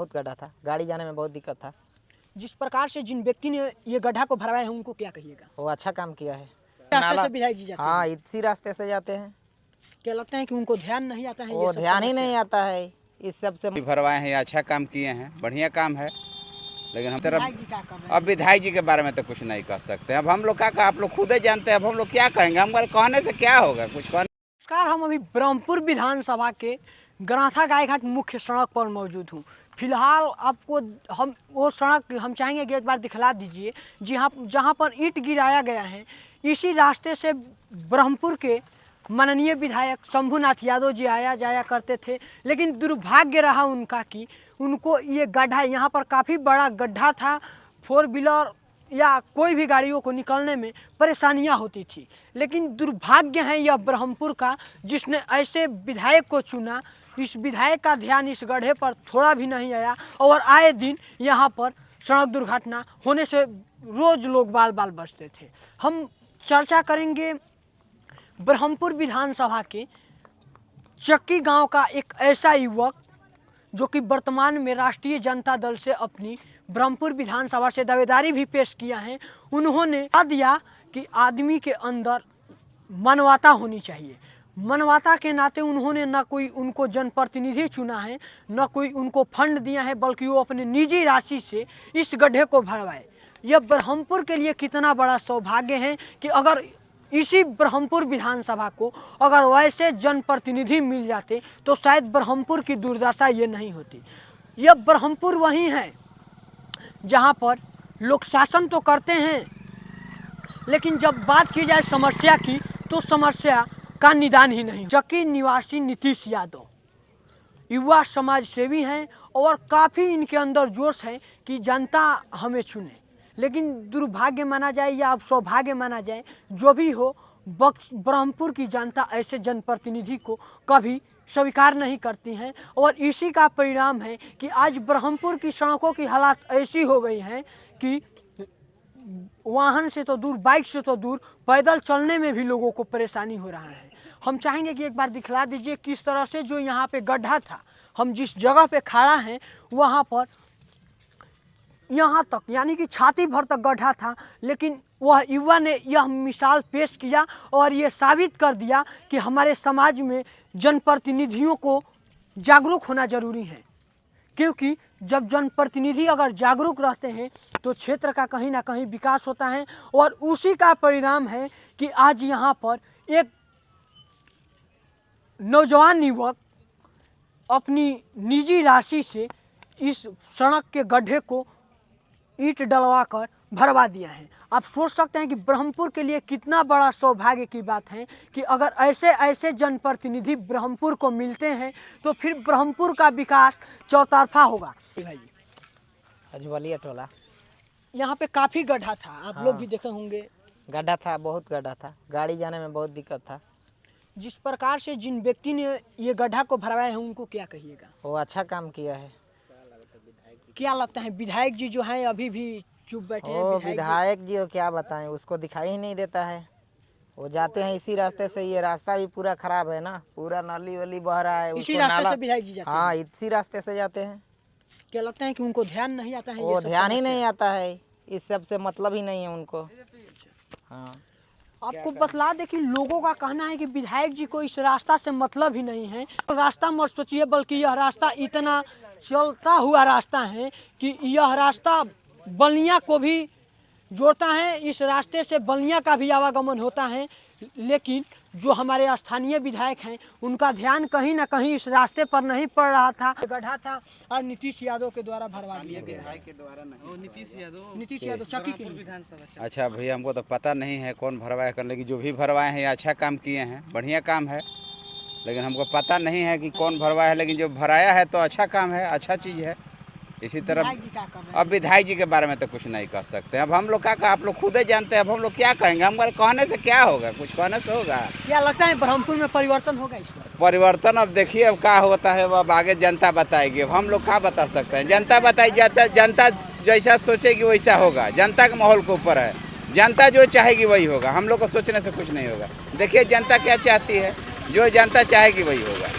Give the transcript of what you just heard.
बहुत गड्ढा था, गाड़ी जाने में बहुत दिक्कत था। जिस प्रकार से जिन व्यक्ति ने ये गड्ढा को भरवाया है उनको क्या कहिएगा? वो अच्छा काम किया है। रास्ते से विधायक जी जाते हैं। हाँ, इसी रास्ते से जाते हैं। क्या लगता है कि उनको ध्यान नहीं आता है? वो ध्यान ही नहीं आता है इस सब से। भरवाए हैं, अच्छा काम किए हैं, बढ़िया काम है। लेकिन हम तरफ विधायक जी क्या कर रहे हैं? अब विधायक जी के बारे में तो कुछ नहीं कह सकते। अब हम लोग क्या आप लोग खुद ही जानते हैं। अब हम लोग क्या कहेंगे, हमारे कहने से क्या होगा, कुछ कहने। नमस्कार, हम अभी ब्रह्मपुर विधानसभा के गराथा गायघाट मुख्य सड़क पर मौजूद हूँ। फिलहाल आपको हम वो सड़क हम चाहेंगे कि एक बार दिखला दीजिए जहाँ पर ईंट गिराया गया है। इसी रास्ते से ब्रह्मपुर के माननीय विधायक शंभुनाथ यादव जी आया जाया करते थे, लेकिन दुर्भाग्य रहा उनका कि उनको ये गड्ढा, यहाँ पर काफ़ी बड़ा गड्ढा था। 4 व्हीलर या कोई भी गाड़ियों को निकलने में परेशानियां होती थी। लेकिन दुर्भाग्य है यह ब्रह्मपुर का, जिसने ऐसे विधायक को चुना। इस विधायक का ध्यान इस गड्ढे पर थोड़ा भी नहीं आया और आए दिन यहाँ पर सड़क दुर्घटना होने से रोज़ लोग बाल बाल बचते थे। हम चर्चा करेंगे ब्रह्मपुर विधानसभा के चक्की गांव का एक ऐसा युवक जो कि वर्तमान में राष्ट्रीय जनता दल से अपनी ब्रह्मपुर विधानसभा से दावेदारी भी पेश किया है। उन्होंने कहा दिया कि आदमी के अंदर मानवता होनी चाहिए। मानवता के नाते उन्होंने न कोई उनको जनप्रतिनिधि चुना है, न कोई उनको फंड दिया है, बल्कि वो अपने निजी राशि से इस गड्ढे को भरवाए। यह ब्रह्मपुर के लिए कितना बड़ा सौभाग्य है कि अगर इसी ब्रह्मपुर विधानसभा को अगर वैसे जनप्रतिनिधि मिल जाते तो शायद ब्रह्मपुर की दुर्दशा ये नहीं होती। यह ब्रह्मपुर वही है जहाँ पर लोग शासन तो करते हैं, लेकिन जब बात की जाए समस्या की तो समस्या का निदान ही नहीं। चक्की निवासी नीतीश यादव युवा समाज सेवी हैं और काफ़ी इनके अंदर जोश है कि जनता हमें चुने। लेकिन दुर्भाग्य माना जाए या सौभाग्य माना जाए, जो भी हो, ब्रह्मपुर की जनता ऐसे जनप्रतिनिधि को कभी स्वीकार नहीं करती हैं और इसी का परिणाम है कि आज ब्रह्मपुर की सड़कों की हालत ऐसी हो गई हैं कि वाहन से तो दूर, बाइक से तो दूर, पैदल चलने में भी लोगों को परेशानी हो रहा है। हम चाहेंगे कि एक बार दिखला दीजिए किस तरह से जो यहाँ पे गड्ढा था, हम जिस जगह पे खड़ा हैं वहाँ पर यहाँ तक यानी कि छाती भर तक गड्ढा था, लेकिन वह युवा ने यह मिसाल पेश किया और ये साबित कर दिया कि हमारे समाज में जनप्रतिनिधियों को जागरूक होना ज़रूरी है। क्योंकि जब जनप्रतिनिधि अगर जागरूक रहते हैं तो क्षेत्र का कहीं ना कहीं विकास होता है और उसी का परिणाम है कि आज यहाँ पर एक नौजवान युवक अपनी निजी राशि से इस सड़क के गड्ढे को ईंट डलवा कर भरवा दिया है। आप सोच सकते हैं कि ब्रह्मपुर के लिए कितना बड़ा सौभाग्य की बात है कि अगर ऐसे ऐसे जनप्रतिनिधि ब्रह्मपुर को मिलते हैं तो फिर ब्रह्मपुर का विकास चौतरफा होगा। भाई अजवलिया टोला, यहाँ पे काफ़ी गड्ढा था, आप लोग भी देखे होंगे। गड्ढा था, बहुत गड्ढा था, गाड़ी जाने में बहुत दिक्कत था। जिस प्रकार से जिन व्यक्ति ने ये गड्ढा को भरवाया है उनको क्या कहिएगा? वो अच्छा काम किया है। क्या लगता है विधायक जी जो हैं अभी भी चुप बैठे हैं? वो विधायक जी को क्या बताएं, उसको दिखाई ही नहीं देता है। वो जाते हैं इसी रास्ते से, ये रास्ता भी पूरा खराब है ना, पूरा नाली वाली बह रहा है। इसी रास्ते से विधायक जी जाते हैं? हाँ, इसी रास्ते से जाते हैं। क्या लगता है कि उनको ध्यान नहीं आता है? वो ध्यान ही नहीं आता है, इस सब से मतलब ही नहीं है उनको। हाँ, आपको बतला दे कि लोगों का कहना है कि विधायक जी को इस रास्ता से मतलब ही नहीं है। रास्ता मत सोचिए, बल्कि यह रास्ता इतना चलता हुआ रास्ता है कि यह रास्ता बलिया को भी जोड़ता है। इस रास्ते से बलिया का भी आवागमन होता है, लेकिन जो हमारे स्थानीय विधायक हैं उनका ध्यान कहीं ना कहीं इस रास्ते पर नहीं पड़ रहा था। गड्ढा था और नीतीश यादव के द्वारा भरवा दिया गया है। नीतीश यादव चक्की के विधानसभा। अच्छा भैया, हमको तो पता नहीं है कौन भरवाए कर, लेकिन जो भी भरवाए हैं अच्छा काम किए हैं, बढ़िया काम है। लेकिन हमको पता नहीं है कि कौन भरवाया है, लेकिन जो भराया है तो अच्छा काम है, अच्छा चीज़ है। इसी तरह अब विधायक जी के बारे में तो कुछ नहीं कह सकते। अब हम लोग क्या आप लोग खुद ही जानते हैं। अब हम लोग क्या कहेंगे, हमारे कहने से क्या होगा, कुछ कहने से होगा। क्या लगता है ब्रह्मपुर में परिवर्तन होगा इसमें? परिवर्तन अब देखिए अब क्या होता है, अब आगे जनता बताएगी। अब हम लोग क्या बता सकते हैं, जनता बताएगी। जनता जैसा सोचेगी वैसा होगा, जनता के माहौल के ऊपर है। जनता जो चाहेगी वही होगा, हम लोग को सोचने से कुछ नहीं होगा। देखिए जनता क्या चाहती है, जो जनता चाहेगी वही होगा।